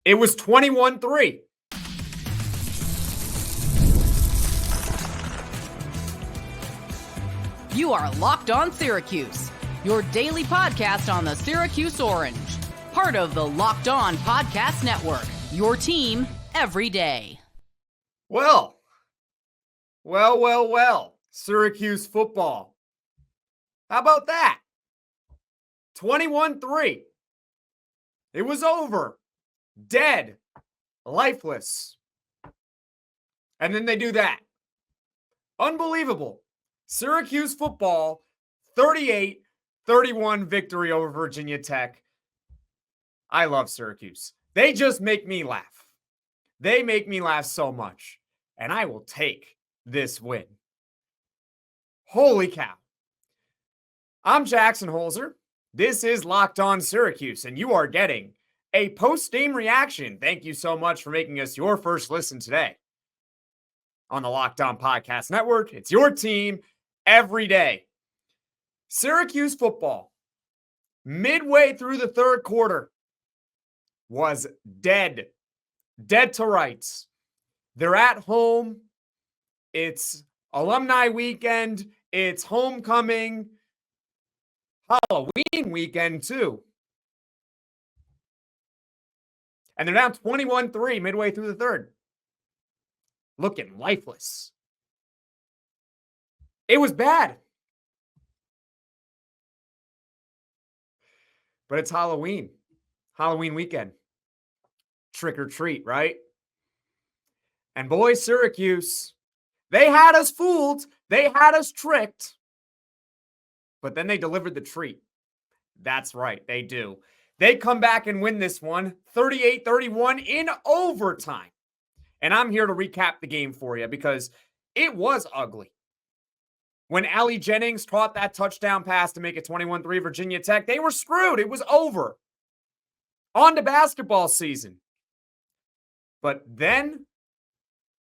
It was 21-3. You are Locked On Syracuse, your daily podcast on the Syracuse Orange. Part of the Locked On Podcast Network, your team every day. Well. Syracuse football. How about that? 21-3. It was over. Dead. Lifeless. And then they do that. Unbelievable. Syracuse football, 38-31 victory over Virginia Tech. I love Syracuse. They just make me laugh. They make me laugh so much. And I will take this win. Holy cow. I'm Jackson Holzer. This is Locked On Syracuse, and you are getting a post-game reaction. Thank you so much for making us your first listen today. On the Locked On Podcast Network, it's your team every day. Syracuse football, midway through the third quarter, was dead. Dead to rights. They're at home. It's alumni weekend. It's homecoming. Halloween weekend, too. And they're down 21-3 midway through the third. Looking lifeless. It was bad. But it's Halloween. Halloween weekend. Trick or treat, right? And boy, Syracuse, they had us fooled. They had us tricked. But then they delivered the treat. That's right, they do. They come back and win this one, 38-31 in overtime. And I'm here to recap the game for you because it was ugly. When Allie Jennings caught that touchdown pass to make it 21-3 Virginia Tech, they were screwed. It was over. On to basketball season. But then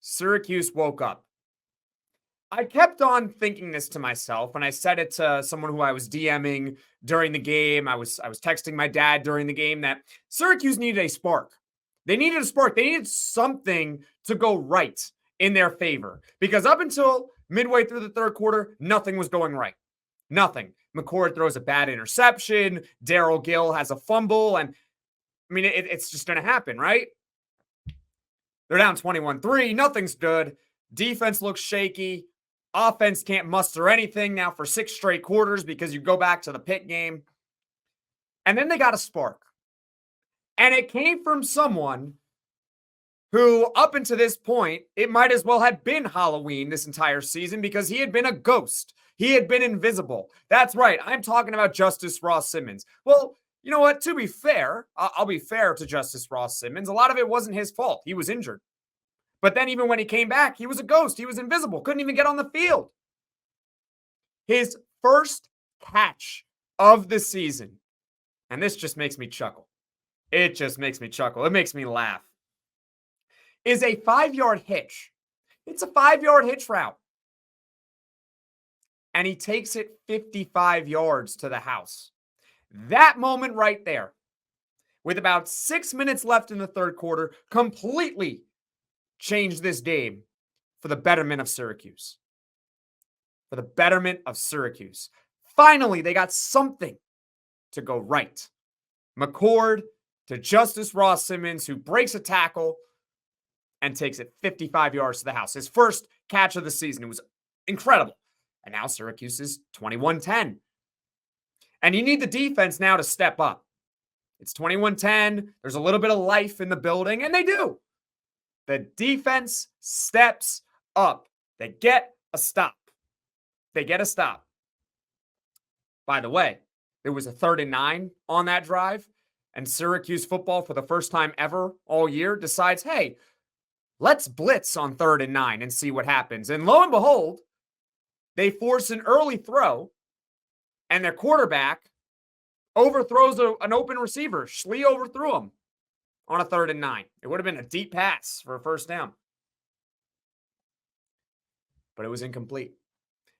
Syracuse woke up. I kept on thinking this to myself, and I said it to someone who I was DMing during the game. I was texting my dad during the game that Syracuse needed a spark. They needed a spark. They needed something to go right in their favor. Because up until midway through the third quarter, nothing was going right. Nothing. McCord throws a bad interception. Daryl Gill has a fumble. And, I mean, it's just going to happen, right? They're down 21-3. Nothing's good. Defense looks shaky. Offense can't muster anything now for 6 straight quarters because you go back to the Pitt game. And then they got a spark. And it came from someone who, up until this point, it might as well have been Halloween this entire season because he had been a ghost. He had been invisible. That's right. I'm talking about Justus Ross-Simmons. Well, you know what? To be fair, I'll be fair to Justus Ross-Simmons. A lot of it wasn't his fault. He was injured. But then even when he came back, he was a ghost. He was invisible. Couldn't even get on the field. His first catch of the season. And this just makes me chuckle. It just makes me chuckle. It makes me laugh. Is a 5-yard hitch. It's a 5-yard hitch route. And he takes it 55 yards to the house. That moment right there, with about 6 minutes left in the third quarter, completely changed this game for the betterment of Syracuse. For the betterment of Syracuse. Finally, they got something to go right. McCord to Justus Ross-Simmons, who breaks a tackle and takes it 55 yards to the house. His first catch of the season. It was incredible. And now Syracuse is 21-10. And you need the defense now to step up. It's 21-10. There's a little bit of life in the building, and they do. The defense steps up. They get a stop. They get a stop. By the way, there was a 3rd and 9 on that drive, and Syracuse football, for the first time ever all year, decides, hey, let's blitz on 3rd and 9 and see what happens. And lo and behold, they force an early throw, and their quarterback overthrows an open receiver. Schlee overthrew him on a 3rd and 9. It would have been a deep pass for a first down. But it was incomplete.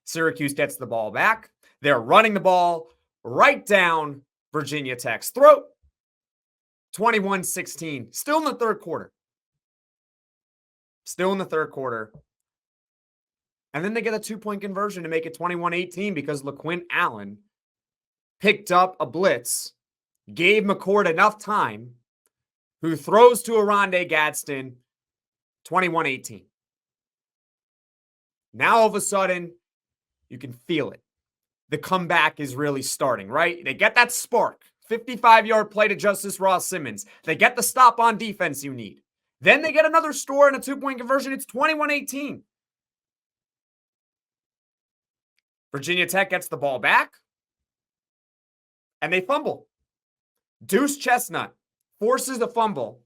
Syracuse gets the ball back. They're running the ball right down Virginia Tech's throat. 21-16. Still in the third quarter. And then they get a 2-point conversion to make it 21-18 because LeQuint Allen picked up a blitz, gave McCord enough time, who throws to Oronde Gadsden, 21-18. Now all of a sudden, you can feel it. The comeback is really starting, right? They get that spark. 55-yard play to Justus Ross-Simmons. They get the stop on defense you need. Then they get another score and a 2-point conversion. It's 21-18. Virginia Tech gets the ball back, and they fumble. Duce Chestnut forces a fumble,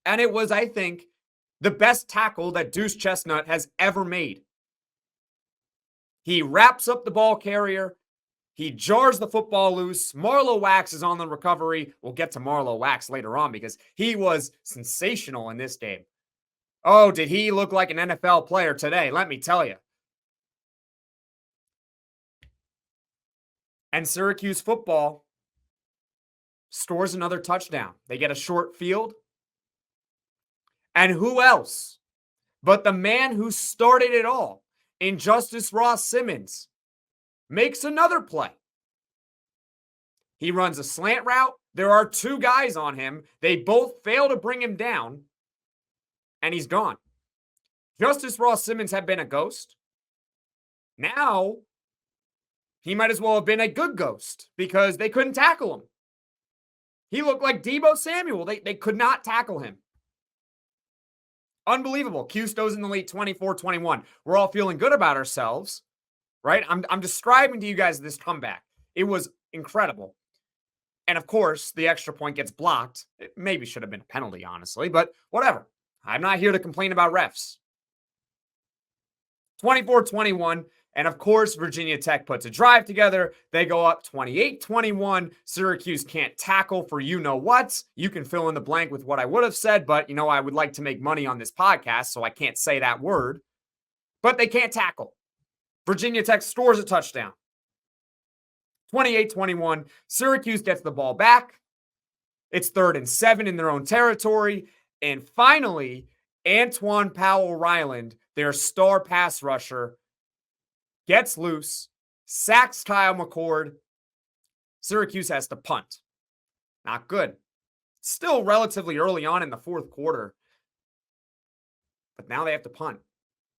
and it was, I think, the best tackle that Duce Chestnut has ever made. He wraps up the ball carrier. He jars the football loose. Marlowe Wax is on the recovery. We'll get to Marlowe Wax later on because he was sensational in this game. Oh, did he look like an NFL player today? Let me tell you. And Syracuse football scores another touchdown. They get a short field. And who else but the man who started it all in Justus Ross-Simmons makes another play. He runs a slant route. There are 2 guys on him. They both fail to bring him down, and he's gone. Justus Ross-Simmons had been a ghost. Now, he might as well have been a good ghost because they couldn't tackle him. He looked like Deebo Samuel. They could not tackle him. Unbelievable. Custo's in the lead 24-21. We're all feeling good about ourselves, right? I'm describing to you guys this comeback. It was incredible. And of course, the extra point gets blocked. It maybe should have been a penalty, honestly, but whatever. I'm not here to complain about refs. 24-21. And of course, Virginia Tech puts a drive together. They go up 28-21. Syracuse can't tackle for you-know-what. You can fill in the blank with what I would have said, but, I would like to make money on this podcast, so I can't say that word. But they can't tackle. Virginia Tech scores a touchdown. 28-21. Syracuse gets the ball back. It's 3rd and 7 in their own territory. And finally, Antoine Powell-Ryland, their star pass rusher, gets loose, sacks Kyle McCord. Syracuse has to punt. Not good. Still relatively early on in the fourth quarter. But now they have to punt.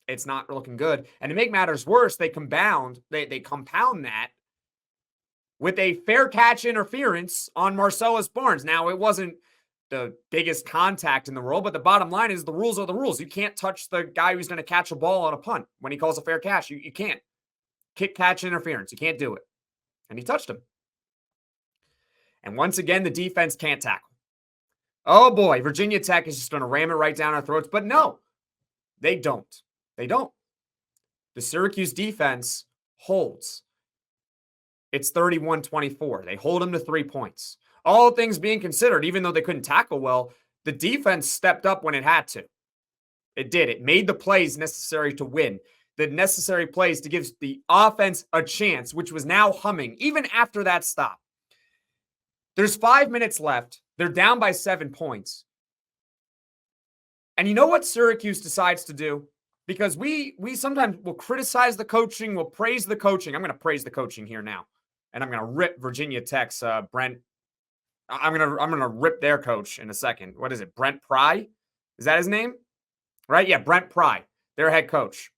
It's not looking good. And to make matters worse, they compound that with a fair catch interference on Marcellus Barnes. Now, it wasn't the biggest contact in the world, but the bottom line is the rules are the rules. You can't touch the guy who's going to catch a ball on a punt when he calls a fair catch. You can't. Kick catch interference. You can't do it. And he touched him. And once again, the defense can't tackle. Oh boy, Virginia Tech is just going to ram it right down our throats. But no, they don't. They don't. The Syracuse defense holds. It's 31-24. They hold them to 3 points. All things being considered, even though they couldn't tackle well, the defense stepped up when it had to. It did. It made the plays necessary to win. The necessary plays to give the offense a chance, which was now humming, even after that stop. There's 5 minutes left. They're down by 7 points. And you know what Syracuse decides to do? Because we sometimes will criticize the coaching, we'll praise the coaching. I'm going to praise the coaching here now. And I'm going to rip Virginia Tech's Brent. I'm going to rip their coach in a second. What is it? Brent Pry? Is that his name? Right? Yeah, Brent Pry, their head coach.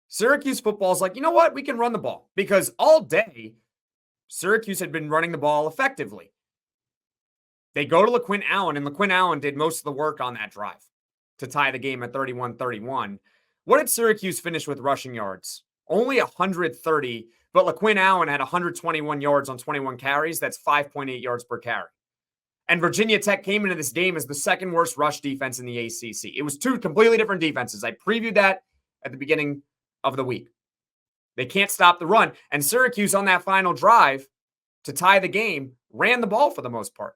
Syracuse football is like, you know what? We can run the ball. Because all day, Syracuse had been running the ball effectively. They go to LeQuint Allen, and LeQuint Allen did most of the work on that drive to tie the game at 31-31. What did Syracuse finish with rushing yards? Only 130, but LeQuint Allen had 121 yards on 21 carries. That's 5.8 yards per carry. And Virginia Tech came into this game as the second worst rush defense in the ACC. It was 2 completely different defenses. I previewed that at the beginning of the week. They can't stop the run. And Syracuse on that final drive to tie the game ran the ball for the most part.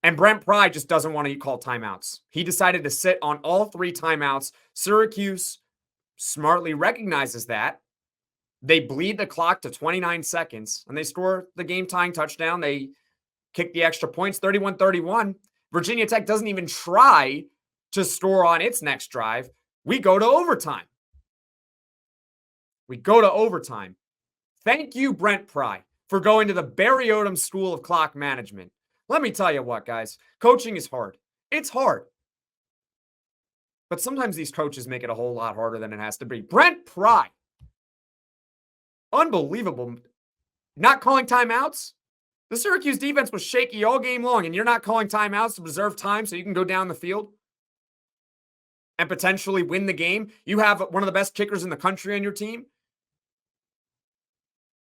And Brent Pry just doesn't want to call timeouts. He decided to sit on all 3 timeouts. Syracuse smartly recognizes that They bleed the clock to 29 seconds, and they score the game-tying touchdown. They kick the extra points, 31-31. Virginia Tech doesn't even try to score on its next drive. We go to overtime. Thank you, Brent Pry, for going to the Barry Odom School of Clock Management. Let me tell you what, guys. Coaching is hard. It's hard. But sometimes these coaches make it a whole lot harder than it has to be. Brent Pry. Unbelievable. Not calling timeouts? The Syracuse defense was shaky all game long, and you're not calling timeouts to preserve time so you can go down the field and potentially win the game? You have one of the best kickers in the country on your team.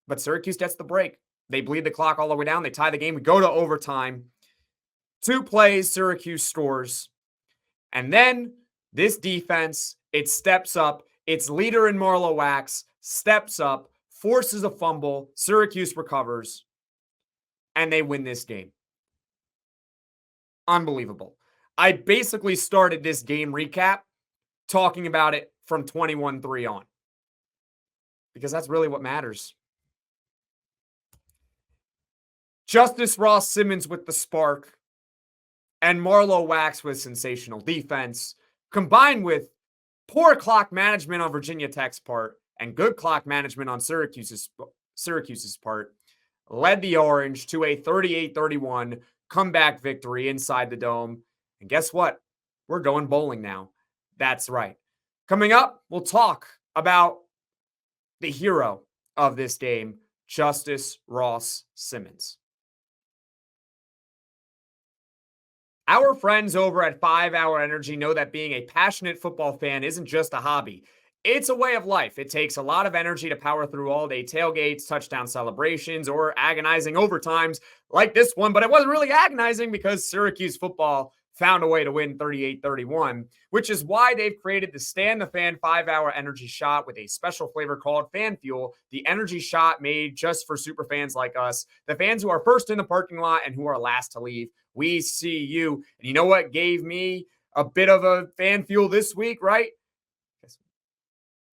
But Syracuse gets the break. They bleed the clock all the way down. They tie the game. We go to overtime. 2 plays, Syracuse scores. And then this defense, it steps up. Its leader in Marlowe steps up, forces a fumble. Syracuse recovers. And they win this game. Unbelievable. I basically started this game recap talking about it from 21-3 on. Because that's really what matters. Justus Ross-Simmons with the spark. And Marlowe with sensational defense. Combined with poor clock management on Virginia Tech's part. And good clock management on Syracuse's part. Led the Orange to a 38-31 comeback victory inside the Dome. And guess what? We're going bowling now. That's right. Coming up, we'll talk about the hero of this game, Justus Ross-Simmons. Our friends over at 5 Hour Energy know that being a passionate football fan isn't just a hobby. It's a way of life. It takes a lot of energy to power through all-day tailgates, touchdown celebrations, or agonizing overtimes like this one. But it wasn't really agonizing because Syracuse football found a way to win 38-31, which is why they've created the Stand the Fan 5 Hour Energy Shot with a special flavor called Fan Fuel, the energy shot made just for super fans like us, the fans who are first in the parking lot and who are last to leave. We see you. And you know what gave me a bit of a fan fuel this week, right?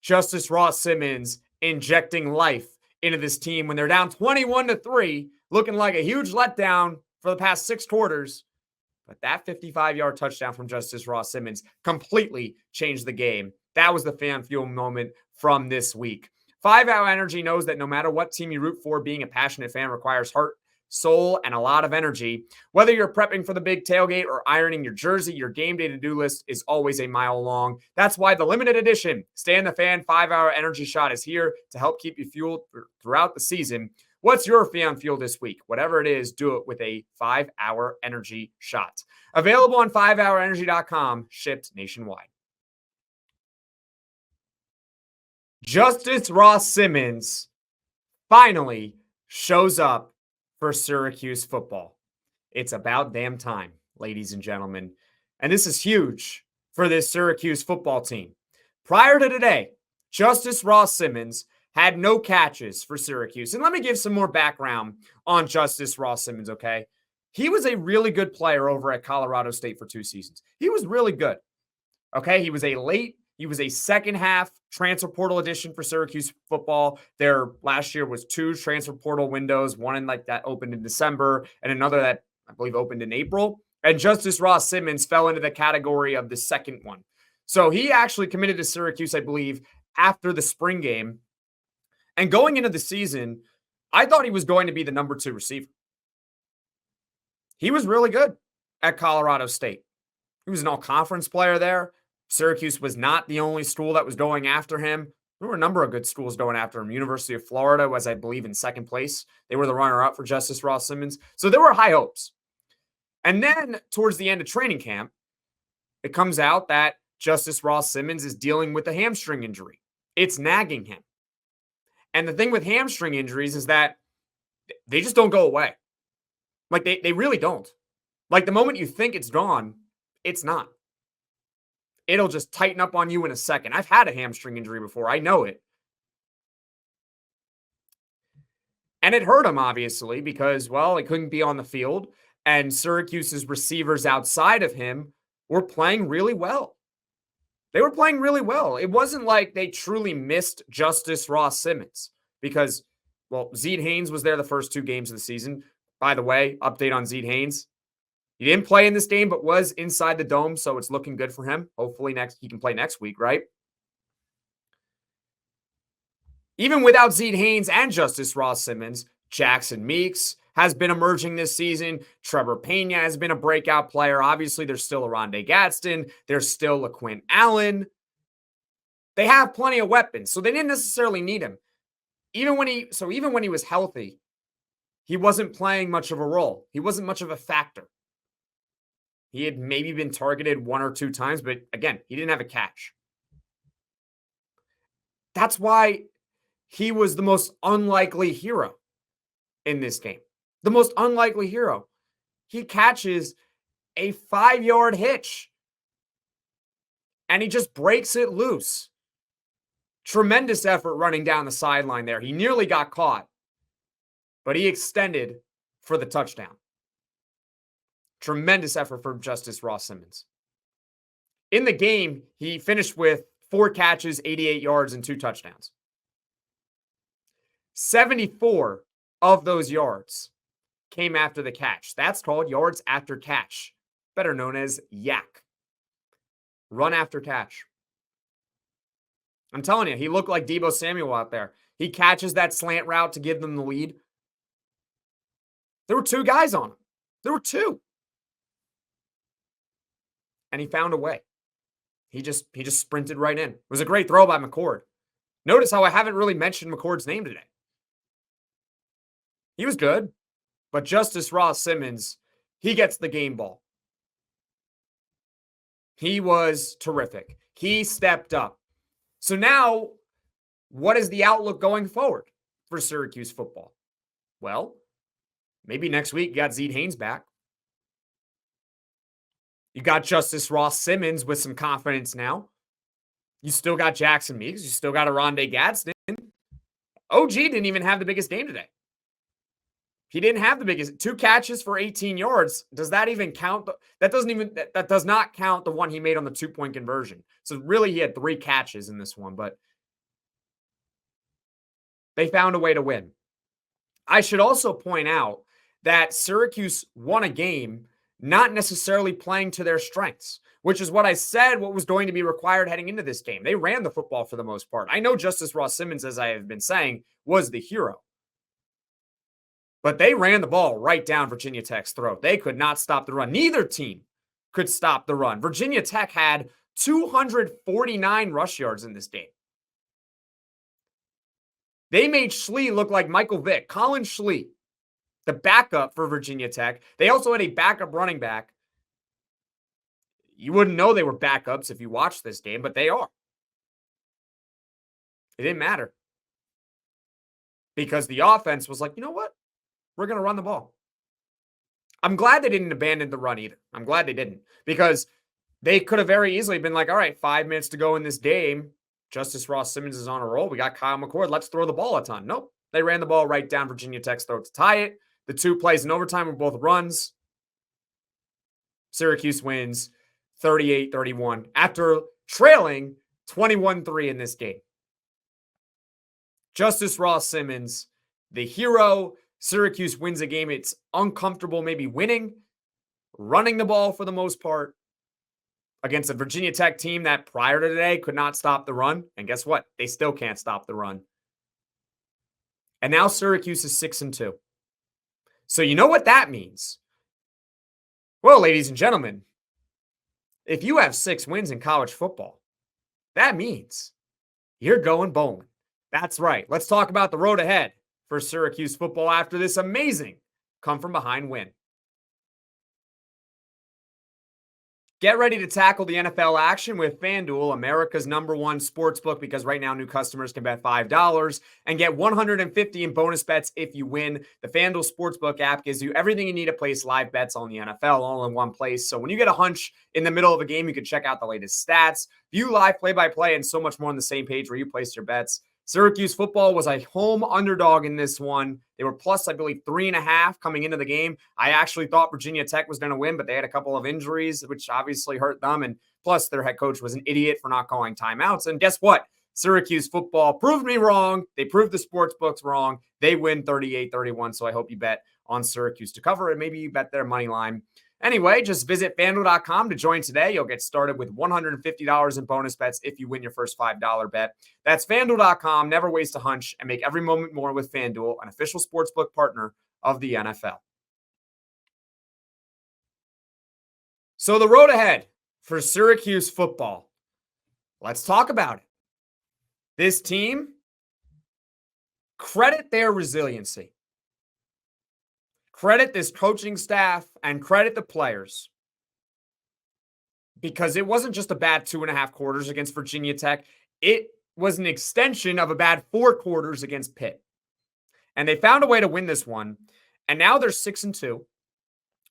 Justus Ross-Simmons injecting life into this team when they're down 21-3, looking like a huge letdown for the past 6 quarters. But that 55-yard touchdown from Justus Ross-Simmons completely changed the game. That was the fan fuel moment from this week. 5 Hour Energy knows that no matter what team you root for, being a passionate fan requires heart, soul, and a lot of energy. Whether you're prepping for the big tailgate or ironing your jersey, your game day to-do list is always a mile long. That's why the limited edition Stand the Fan 5 Hour Energy Shot is here to help keep you fueled throughout the season. What's your fan fuel this week? Whatever it is, do it with a 5 Hour Energy Shot. Available on 5hourenergy.com, shipped nationwide. Justus Ross-Simmons finally shows up for Syracuse football. It's about damn time, ladies and gentlemen. And this is huge for this Syracuse football team. Prior to today, Justus Ross-Simmons had no catches for Syracuse. And let me give some more background on Justus Ross-Simmons, okay? He was a really good player over at Colorado State for 2 seasons. He was really good, okay? He was a second half transfer portal addition for Syracuse football. Their last year was 2 transfer portal windows, one that opened in December and another that I believe opened in April. And Justus Ross-Simmons fell into the category of the second one. So he actually committed to Syracuse, I believe, after the spring game. And going into the season, I thought he was going to be the number 2 receiver. He was really good at Colorado State. He was an all-conference player there. Syracuse was not the only school that was going after him. There were a number of good schools going after him. University of Florida was, I believe, in second place. They were the runner-up for Justus Ross-Simmons. So there were high hopes. And then towards the end of training camp, it comes out that Justus Ross-Simmons is dealing with a hamstring injury. It's nagging him. And the thing with hamstring injuries is that they just don't go away. Like, they really don't. Like, the moment you think it's gone, it's not. It'll just tighten up on you in a second. I've had a hamstring injury before. I know it. And it hurt him, obviously, because, well, he couldn't be on the field. And Syracuse's receivers outside of him were playing really well. They were playing really well. It wasn't like they truly missed Justus Ross-Simmons. because, well, Zede Haynes was there the first 2 games of the season. By the way, update on Zede Haynes. He didn't play in this game, but was inside the dome, so it's looking good for him. Hopefully he can play next week, right? Even without Zede Haynes and Justus Ross-Simmons, Jackson Meeks has been emerging this season. Trevor Pena has been a breakout player. Obviously, there's still Oronde Gadsden. There's still LeQuint Allen. They have plenty of weapons, so they didn't necessarily need him. Even when he was healthy, he wasn't playing much of a role. He wasn't much of a factor. He had maybe been targeted 1 or 2 times, but again, he didn't have a catch. That's why he was the most unlikely hero in this game. The most unlikely hero. He catches a 5-yard hitch and he just breaks it loose. Tremendous effort running down the sideline there. He nearly got caught, but he extended for the touchdown. Tremendous effort from Justus Ross-Simmons. In the game, he finished with 4 catches, 88 yards, and 2 touchdowns. 74 of those yards came after the catch. That's called yards after catch, better known as YAC. Run after catch. I'm telling you, he looked like Deebo Samuel out there. He catches that slant route to give them the lead. There were 2 guys on him. There were 2. And he found a way. He just sprinted right in. It was a great throw by McCord. Notice how I haven't really mentioned McCord's name today. He was good, but Justus Ross-Simmons, he gets the game ball. He was terrific. He stepped up. So now, what is the outlook going forward for Syracuse football? Well, maybe next week you got Zede Haynes back. You got Justus Ross-Simmons with some confidence now. You still got Jackson Meeks. You still got Oronde Gadsden. OG didn't even have the biggest game today. He didn't have the biggest. 2 catches for 18 yards. Does that even count? That does not count the one he made on the 2-point conversion. So really he had 3 catches in this one, but they found a way to win. I should also point out that Syracuse won a game not necessarily playing to their strengths, which is what I said what was going to be required heading into this game. They ran the football for the most part. I know Justus Ross-Simmons, as I have been saying, was the hero. But they ran the ball right down Virginia Tech's throat. They could not stop the run. Neither team could stop the run. Virginia Tech had 249 rush yards in this game. They made Schlee look like Michael Vick. Collin Schlee, the backup for Virginia Tech. They also had a backup running back. You wouldn't know they were backups if you watched this game, but they are. It didn't matter. Because the offense was like, you know what? We're going to run the ball. I'm glad they didn't abandon the run either. I'm glad they didn't. Because they could have very easily been like, all right, 5 minutes to go in this game. Justus Ross-Simmons is on a roll. We got Kyle McCord. Let's throw the ball a ton. Nope. They ran the ball right down Virginia Tech's throat to tie it. The 2 plays in overtime were both runs. Syracuse wins 38-31 after trailing 21-3 in this game. Justus Ross-Simmons, the hero. Syracuse wins a game it's uncomfortable maybe winning, running the ball for the most part against a Virginia Tech team that prior to today could not stop the run. And guess what? They still can't stop the run. And now Syracuse is 6-2. So you know what that means? Well, ladies and gentlemen, if you have 6 wins in college football, that means you're going bowling. That's right. Let's talk about the road ahead for Syracuse football after this amazing come-from-behind win. Get ready to tackle the NFL action with FanDuel, America's #1 sportsbook, because right now new customers can bet $5 and get $150 in bonus bets if you win. The FanDuel Sportsbook app gives you everything you need to place live bets on the NFL all in one place. So when you get a hunch in the middle of a game, you can check out the latest stats, view live play-by-play, and so much more on the same page where you place your bets. Syracuse football was a home underdog in this one. They were plus, I believe, 3.5 coming into the game. I actually thought Virginia Tech was going to win, but they had a couple of injuries, which obviously hurt them. And plus, their head coach was an idiot for not calling timeouts. And guess what? Syracuse football proved me wrong. They proved the sports books wrong. They win 38-31. So I hope you bet on Syracuse to cover it. Maybe you bet their money line. Anyway, just visit FanDuel.com to join today. You'll get started with $150 in bonus bets if you win your first $5 bet. That's FanDuel.com. Never waste a hunch and make every moment more with FanDuel, an official sportsbook partner of the NFL. So the road ahead for Syracuse football. Let's talk about it. This team, credit their resiliency. Credit this coaching staff and credit the players, because it wasn't just a bad 2.5 quarters against Virginia Tech. It was an extension of a bad 4 quarters against Pitt. And they found a way to win this one. And now they're 6-2,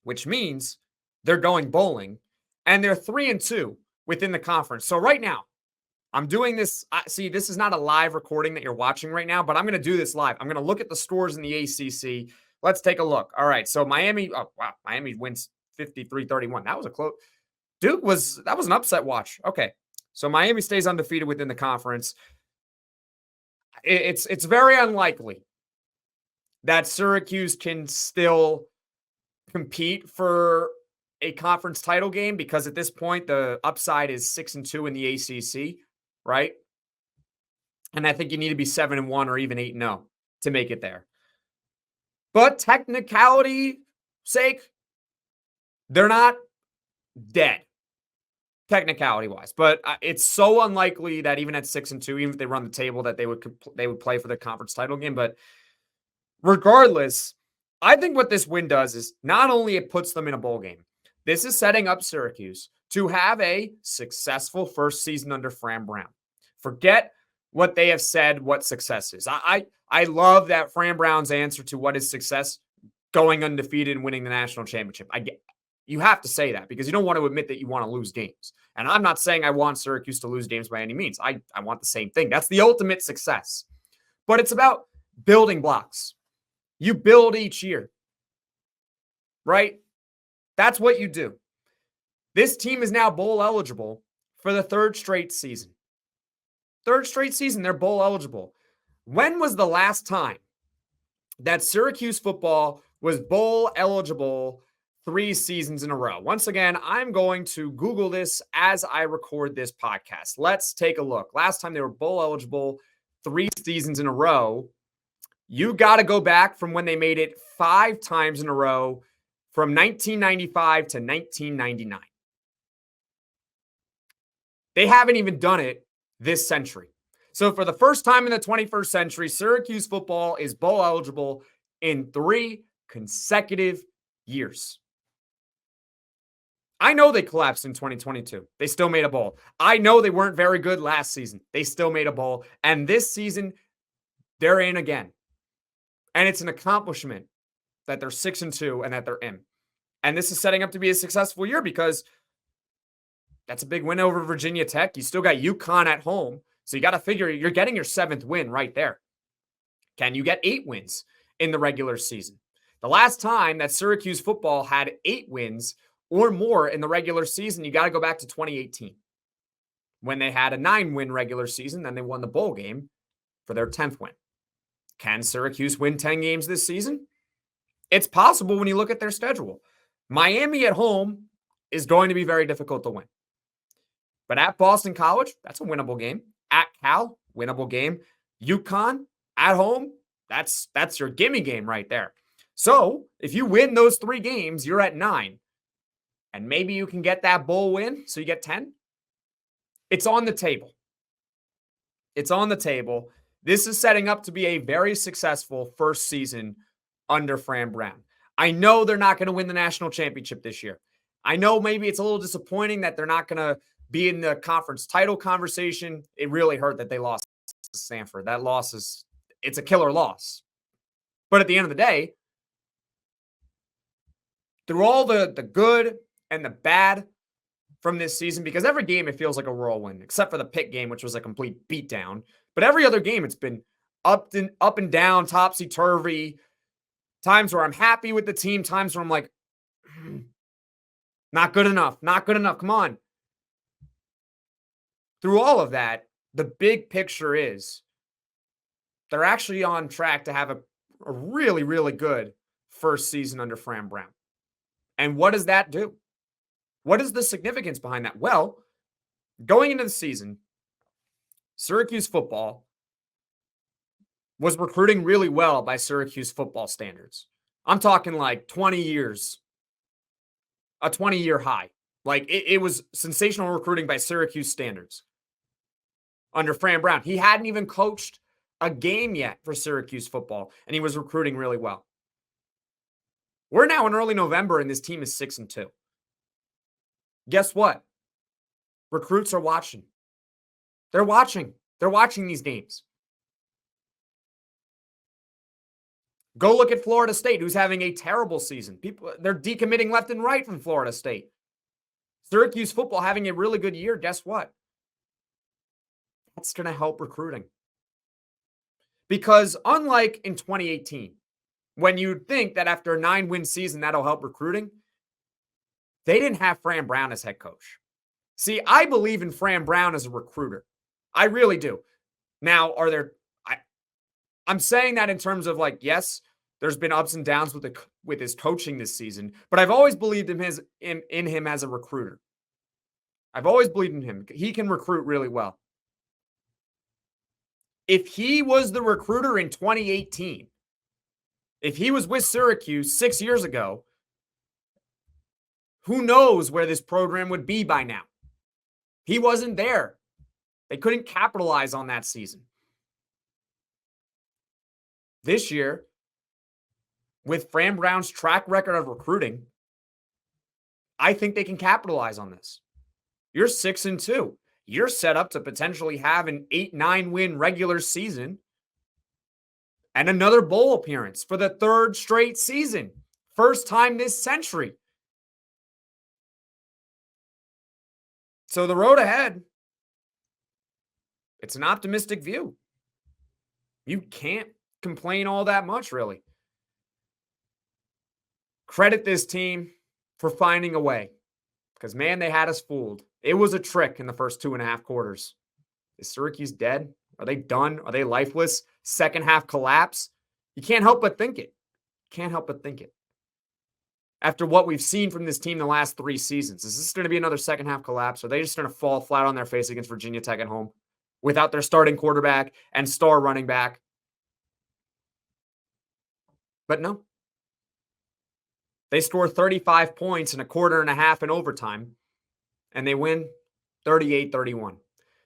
which means they're going bowling, and they're 3-2 within the conference. So right now, I'm doing this. See, this is not a live recording that you're watching right now, but I'm going to do this live. I'm going to look at the scores in the ACC. Let's take a look. All right, so Miami wins 53-31. That was a close. That was an upset watch. Okay, so Miami stays undefeated within the conference. It's very unlikely that Syracuse can still compete for a conference title game, because at this point the upside is 6-2 in the ACC, right? And I think you need to be 7-1 or even 8-0 to make it there. But technicality sake, they're not dead, technicality-wise. But it's so unlikely that even at 6-2, even if they run the table, that they would play for the conference title game. But regardless, I think what this win does is not only it puts them in a bowl game, this is setting up Syracuse to have a successful first season under Fran Brown. Forget what they have said what success is. I love that Fran Brown's answer to what is success, going undefeated and winning the national championship. You have to say that because you don't want to admit that you want to lose games. And I'm not saying I want Syracuse to lose games by any means. I want the same thing. That's the ultimate success. But it's about building blocks. You build each year, right? That's what you do. This team is now bowl eligible for the 3rd straight season. 3rd straight season, they're bowl eligible. When was the last time that Syracuse football was bowl eligible 3 seasons in a row? Once again, I'm going to Google this as I record this podcast. Let's take a look. Last time they were bowl eligible 3 seasons in a row, you got to go back from when they made it 5 times in a row from 1995 to 1999. They haven't even done it this century. So for the first time in the 21st century, Syracuse football is bowl eligible in 3 consecutive years. I know they collapsed in 2022. They still made a bowl. I know they weren't very good last season. They still made a bowl. And this season, they're in again. And it's an accomplishment that they're 6-2 and that they're in. And this is setting up to be a successful year because that's a big win over Virginia Tech. You still got UConn at home. So you got to figure you're getting your 7th win right there. Can you get 8 wins in the regular season? The last time that Syracuse football had 8 wins or more in the regular season, you got to go back to 2018 when they had a 9-win regular season. Then they won the bowl game for their 10th win. Can Syracuse win 10 games this season? It's possible when you look at their schedule. Miami at home is going to be very difficult to win. But at Boston College, that's a winnable game. At Cal, winnable game. UConn, at home, that's your gimme game right there. So if you win those 3 games, you're at 9. And maybe you can get that bowl win, so you get 10. It's on the table. It's on the table. This is setting up to be a very successful first season under Fran Brown. I know they're not going to win the national championship this year. I know maybe it's a little disappointing that they're not going to be in the conference title conversation. It really hurt that they lost to Stanford. That loss it's a killer loss. But at the end of the day, through all the good and the bad from this season, because every game it feels like a whirlwind, except for the Pitt game, which was a complete beatdown. But every other game, it's been up and down, topsy-turvy. Times where I'm happy with the team, times where I'm like, not good enough, not good enough, come on. Through all of that, the big picture is they're actually on track to have a really, really good first season under Fran Brown. And what does that do? What is the significance behind that? Well, going into the season, Syracuse football was recruiting really well by Syracuse football standards. I'm talking like 20 years, a 20-year high. Like it was sensational recruiting by Syracuse standards under Fran Brown. He hadn't even coached a game yet for Syracuse football, and he was recruiting really well. We're now in early November, and this team is 6-2. Guess what? Recruits are watching. They're watching. They're watching these games. Go look at Florida State, who's having a terrible season. They're decommitting left and right from Florida State. Syracuse football having a really good year. Guess what? That's going to help recruiting. Because unlike in 2018, when you'd think that after a 9-win season, that'll help recruiting, they didn't have Fran Brown as head coach. See, I believe in Fran Brown as a recruiter. I really do. Now, I'm saying that in terms of like, yes, there's been ups and downs with his coaching this season, but I've always believed in him as a recruiter. I've always believed in him. He can recruit really well. If he was the recruiter in 2018, if he was with Syracuse 6 years ago, who knows where this program would be by now? He wasn't there. They couldn't capitalize on that season. This year, with Fran Brown's track record of recruiting, I think they can capitalize on this. You're 6-2. You're set up to potentially have an 8-9 win regular season and another bowl appearance for the third straight season. First time this century. So the road ahead, it's an optimistic view. You can't complain all that much, really. Credit this team for finding a way. Because, man, they had us fooled. It was a trick in the first 2.5 quarters. Is Syracuse dead? Are they done? Are they lifeless? Second half collapse? You can't help but think it. Can't help but think it. After what we've seen from this team the last 3 seasons, is this going to be another second half collapse? Or are they just going to fall flat on their face against Virginia Tech at home without their starting quarterback and star running back? But no. They score 35 points in a quarter and a half in overtime, and they win 38-31.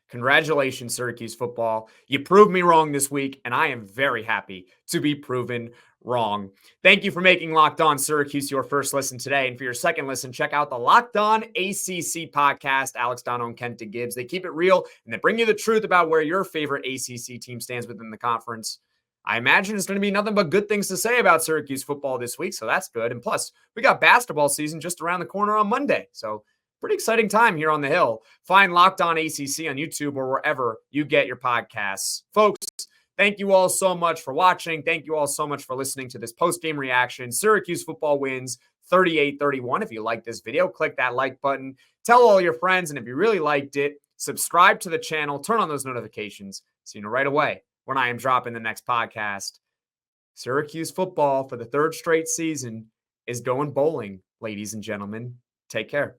Congratulations, Syracuse football. You proved me wrong this week, and I am very happy to be proven wrong. Thank you for making Locked On Syracuse your first listen today. And for your second listen, check out the Locked On ACC podcast, Alex Dono and Kent Gibbs. They keep it real, and they bring you the truth about where your favorite ACC team stands within the conference. I imagine it's going to be nothing but good things to say about Syracuse football this week, so that's good. And plus, we got basketball season just around the corner on Monday, so pretty exciting time here on the Hill. Find Locked On ACC on YouTube or wherever you get your podcasts. Folks, thank you all so much for watching. Thank you all so much for listening to this post-game reaction. Syracuse football wins 38-31. If you like this video, click that like button. Tell all your friends, and if you really liked it, subscribe to the channel, turn on those notifications so you know right away when I am dropping the next podcast. Syracuse football for the third straight season is going bowling, ladies and gentlemen. Take care.